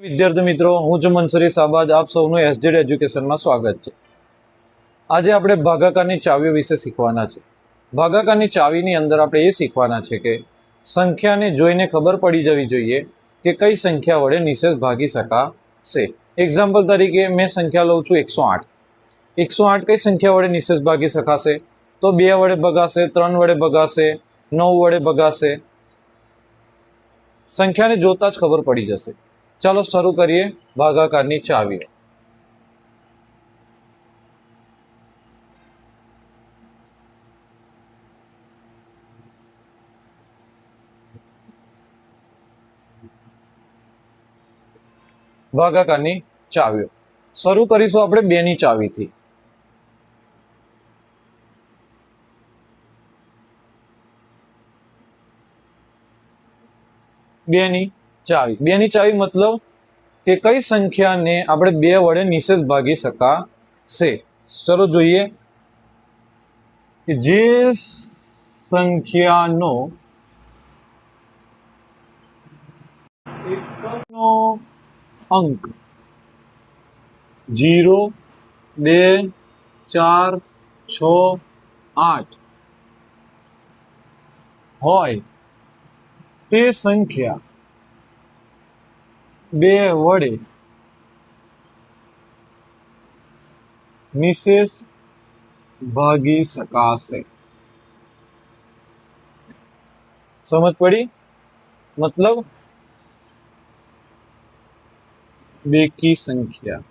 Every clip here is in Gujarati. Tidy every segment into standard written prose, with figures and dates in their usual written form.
વિદ્યાર્થી મિત્રો, હું છું મંસૂરી સાબાદ. આપ સૌનું એસજેડ એજ્યુકેશનમાં સ્વાગત છે. આજે આપણે ભાગાકારની ચાવીઓ વિશે શીખવાના છે. ભાગાકારની ચાવીની અંદર આપણે એ શીખવાના છે કે સંખ્યાને જોઈને ખબર પડી જવી જોઈએ કે કઈ સંખ્યા વડે નિશેષ ભાગી શકાશે. એક્ઝામ્પલ તરીકે મેં સંખ્યા લઉં છું 108. 108 કઈ સંખ્યા વડે નિશેષ ભાગી શકાશે? તો 2 વડે ભગાશે, 3 વડે ભગાશે, 9 વડે ભગાશે. સંખ્યાને જોતા જ ખબર પડી જશે. ચાલો શરૂ કરીએ ભાગાકારની ચાવીઓ. ભાગાકારની ચાવીઓ શરૂ કરીશું આપણે 2 ની ચાવીથી. 2 ની ચાવી. 2 ની ચાવી મતલબ કે કઈ સંખ્યાને આપણે 2 વડે નિશેષ ભાગી શકાશે. ચલો જોઈએ કે જે સંખ્યાનો એકમનો અંક 0, 2, 4, 6, 8 હોય તે સંખ્યા 2 વડે નિશેષ ભાગી શકાશે. સમજ પડી? મતલબ બેકી સંખ્યા.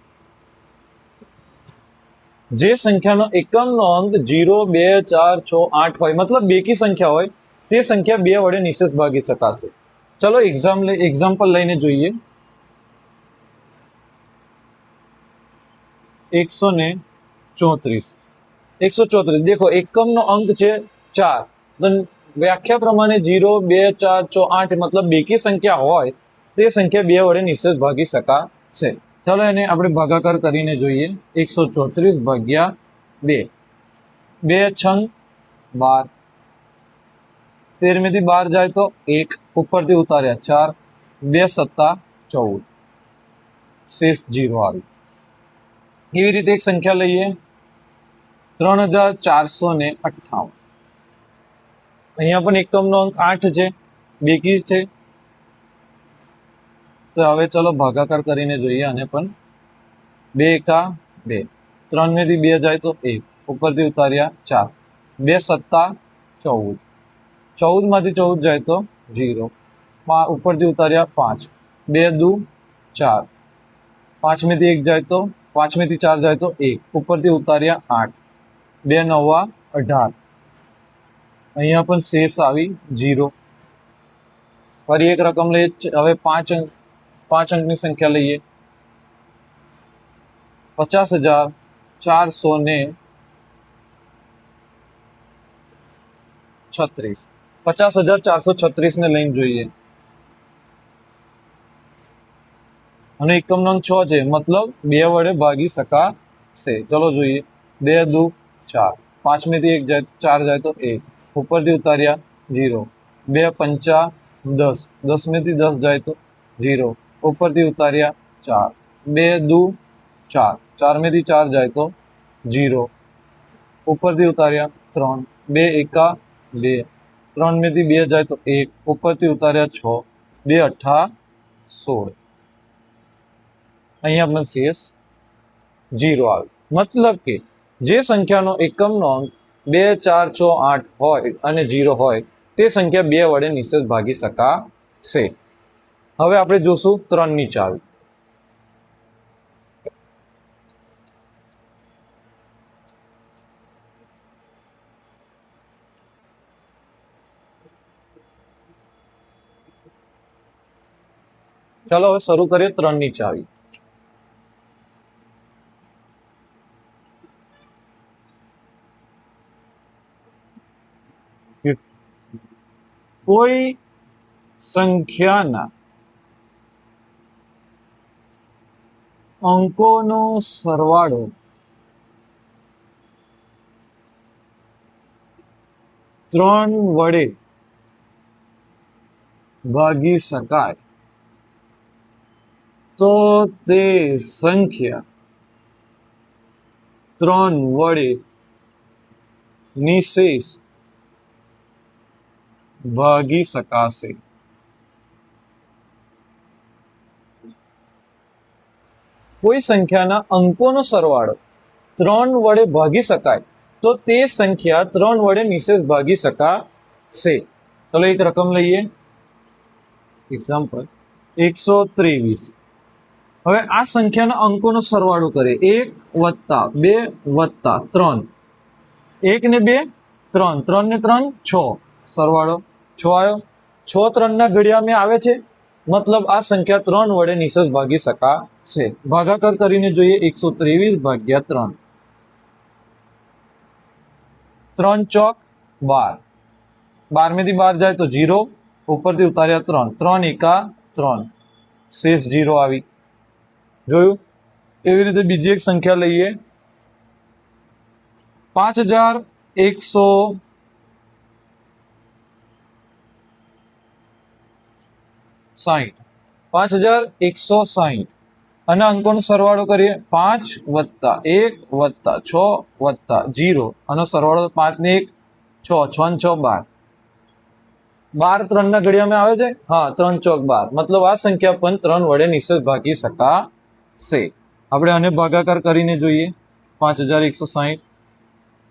જે સંખ્યાનો એકમનો અંક 0, 2, 4, 6, 8 હોય, મતલબ બેકી સંખ્યા હોય, તે સંખ્યા 2 વડે નિશેષ ભાગી શકાશે. ચલો એક્ઝામ્પલ લઈને જોઈએ. 134. દેખો એકમનો અંક છે 4. તો વ્યાખ્યા પ્રમાણે 0, 2, 4, 6, 8 મતલબ બેકી સંખ્યા હોય તે સંખ્યા 2 વડે નિશેષ ભાગી શકાશે. ચાલો એને આપણે ભાગાકાર કરીને જોઈએ. 134 ભાગ્યા 2. 2 છંગ 12. 13 માંથી 12 જાય તો 1, ઉપરથી ઉતાર્યા 4, 2 સત્તા 14, શેષ 0 આવ્યું. એવી રીતે એક સંખ્યા લઈએ 3458. અહીંયા પણ એકમનો અંક 8 છે, બેકી છે. તો હવે ચલો ભાગાકાર કરીને જોઈએ. અને પણ 2 એકા 2, 3 માંથી 2 જાય તો 1, ઉપરથી ઉતાર્યા 4, 2 સત્તા 14, 14 માંથી 14 જાય તો 0, ઉપરથી ઉતાર્યા 5, 2 દુ 4, 5 માંથી 1 જાય તો 5 માંથી 4 જાય તો 1, ઉપરથી ઉતાર્યા 8, 2 નવા 18. અહીંયા પણ શેષ આવી 0. ફરી એક રકમ લઈએ. હવે 5 અંકની સંખ્યા લઈએ. 50,436. 50,436 ને લઈને જોઈએ. અને એકમનો અંક 6 છે, મતલબ 2 વડે ભાગી શકાશે. ચલો જોઈએ. 2 દુ 4, 5 માંથી 1 જાય 4 જાય તો 1, ઉપરથી ઉતાર્યા 0, 2 પંચા 10, 10 માંથી 10 જાય તો 0, ઉપરથી ઉતાર્યા 4, 2 દુ 4, 4 માંથી 4 જાય તો 0, ઉપરથી ઉતાર્યા 3, 2 એકા 2, 3 માંથી 2 જાય તો 1, ઉપરથી ઉતાર્યા 6, 2 અઠ્ઠા 16. અહીંયા પણ શેષ 0 આવે. મતલબ કે જે સંખ્યાનો એકમનો અંક 2, 4, 6, 8 હોય અને 0 હોય તે સંખ્યા 2 વડે નિશેષ ભાગી શકાશે. હવે આપણે જોશું 3 ની ચાવી. ચાલો હવે શરૂ કરીએ 3 ની ચાવી. કોઈ સંખ્યાના અંકોનો સરવાળો 3 વડે ભાગી શકાય तो ते संख्या 3 वडे निशेष भागी शकाशे। कोई संख्याना अंकोनो सरवाळो 3 वडे भागी शकाय तो ते संख्या 3 वडे निशेष भागी शकाशे। चलो एक रकम लईए, एग्जाम्पल 123। હવે આ સંખ્યાના અંકોનો સરવાળો કરે 1 + 2 + 3, 1 ને 2 3, 3 ને 3 6, સરવાળો 6 આવ્યો। 6 3 ના ઘડિયામાં આવે છે, मतलब આ સંખ્યા 3 વડે નિશેષ ભાગી શકાશે। ભાગાકાર કરીને જોઈએ 123 ભાગ્યા 3, 3 ચોક 12, 12 મેથી 12 જાય તો 0, ઉપરથી ઉતાર્યા 3, 3 એકા 3, શેષ 0 આવી। જોયું? એવી રીતે બીજી એક સંખ્યા લઈએ 5160। पांच हजार 160 અને અંકોનો સરવાળો કરીએ 5 + 1 + 6 + 0 અને સરવાળો 5 ને 1 6, 6 ને 6 12, 12 3 ના ઘડિયામાં આવે છે, હા 3 ચોક 12, मतलब આ સંખ્યા પણ 3 વડે નિશેષ ભાગી શકાશે। આપણે આને ભાગાકાર કરીને જોઈએ 5160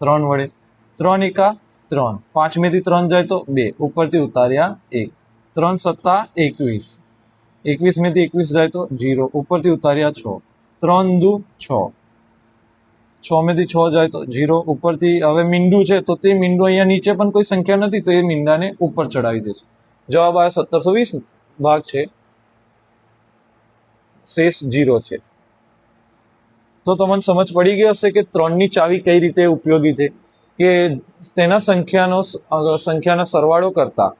3 વડે, 3 એકા 3, 5 મેથી 3 જાય તો 2, ઉપરથી ઉતાર્યા 1, 3 + 21, 21 મેથી 21 જાય તો 0, ઉપરથી ઉતાર્યા 6, 3 × 2 6, 6 મેથી 6 જાય તો 0, ઉપરથી હવે મીંડું છે તો તે મીંડું અહીંયા નીચે પણ કોઈ સંખ્યા નથી તો એ મીંડાને ઉપર ચડાવી દેશે। જવાબ આવે 1720 ભાગ છે, શેષ 0 છે। તો તમને સમજ પડી ગઈ હશે કે 3 ની ચાવી કઈ રીતે ઉપયોગી છે, કે તેના સંખ્યાનો સરવાળો કરતા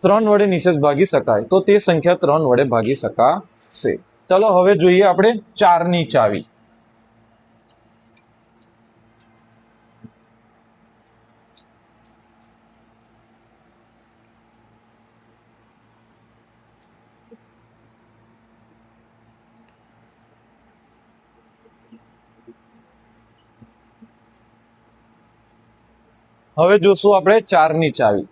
3 વડે નિશેષ ભાગી શકાય તો તે સંખ્યા 3 વડે ભાગી શકાશે। ચાલો હવે જોઈએ આપણે 4 ની ચાવી। હવે જોશું આપણે 4 ની ચાવી।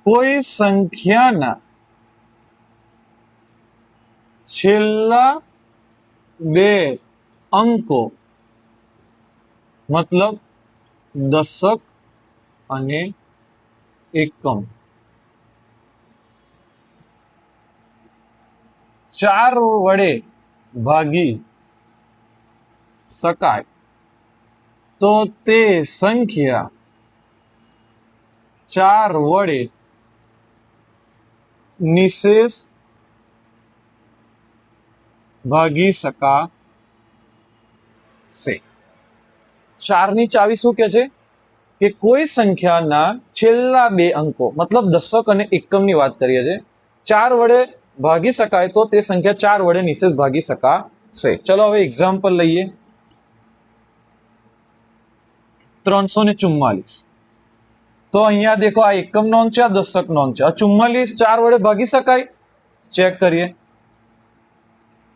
કોઈ સંખ્યાના છેલ્લા 2 અંકો मतलब દશક અને એકમ 4 વડે ભાગી શકાય તો તે સંખ્યા 4 વડે નિશેષ ભાગી શકાશે। 4 ની ચાવી શું કહે છે કે કોઈ સંખ્યાના છેલ્લા 2 અંકો मतलब દશક અને એકમની વાત કરીએ છીએ, 4 વડે ભાગી શકાય તો તે સંખ્યા 4 વડે નિશેષ ભાગી શકાશે। ચલો હવે એક્ઝામ્પલ લઈએ 344। तो अहिया देखो आ एकम नो अंक छे, आ दशक नो अंक छे। आ 44 4 वडे भागी शकाय, चेक करिए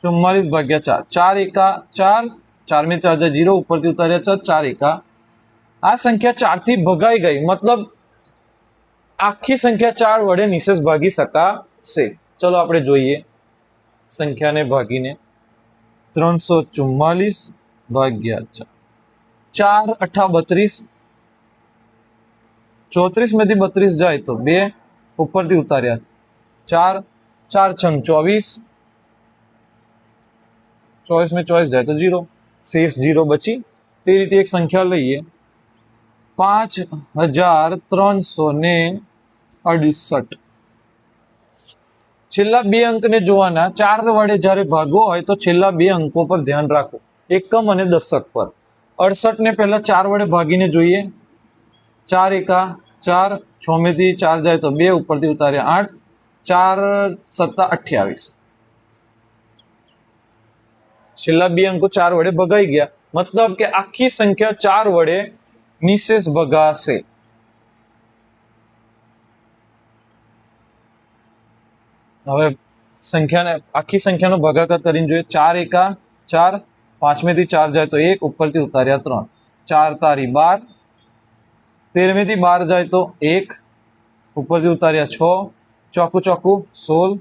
44 भाग्या 4, 4 एका 4, 4 में 4 0, ऊपर थी उतार्या 4, 4 एका आ संख्या 4 थी भगाई गई, मतलब आखी संख्या 4 वडे निशेष भागी शकाशे। चलो आपणे जोईए संख्या ने भागीने 344 भाग्या 4, 4 8 32, 34 में 32 जाए तो 2, ऊपर थी उतार्या 4, 4 6 24, 24 में 24 जाए तो 0, शेष 0 बची। ते रीते एक संख्या लईए 5368। छेल्ला 2 अंक ने जोवाना, 4 वडे ज्यारे भागवो होय तो छेल्ला 2 अंको पर ध्यान राखो, एकम अने दशक पर। 68 ने पहला 4 वडे भागीने जोईए, 4 एका 4, 6 में थी 4 जाए तो 2, ऊपर थी उतार्या 8, 4 7 28, छेल्ला 2 अंको 4 वडे भगाई गया, मतलब के आखी संख्या 4 वडे निशेष भगाशे। હવે સંખ્યાને આખી સંખ્યાનો ભાગાકાર કરીને જોઈએ. 4 એકા 4, 5મેથી 4 જાય તો 1, ઉપરથી ઉતાર્યા 3. 4 તારી 12, 13મેથી 12 જાય તો 1, ઉપરથી ઉતાર્યા 6, ચોકું ચોકું 16,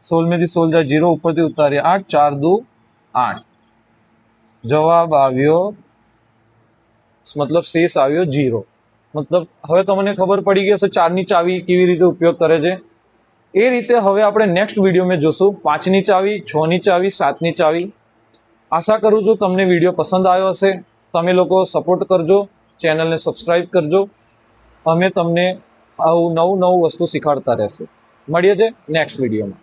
16મેથી 16 જાય 0, ઉપરથી ઉતાર્યા 8, 4 દુ 8. જવાબ આવ્યો, મતલબ શેષ આવ્યો 0. મતલબ હવે તમને ખબર પડી ગઈ હશે 4ની ચાવી કેવી રીતે ઉપયોગ કરે છે. એ રીતે હવે આપણે નેક્સ્ટ વિડીયોમાં જોશું 5ની ચાવી, 6ની ચાવી, 7ની ચાવી. આશા કરું છું તમને વિડીયો પસંદ આવ્યો હશે. તમે લોકો સપોર્ટ કરજો, ચેનલને સબસ્ક્રાઇબ કરજો. અમે તમને આવું નવું વસ્તુ શીખવાડતા રહેશું. મળીએ છીએ નેક્સ્ટ વિડીયોમાં.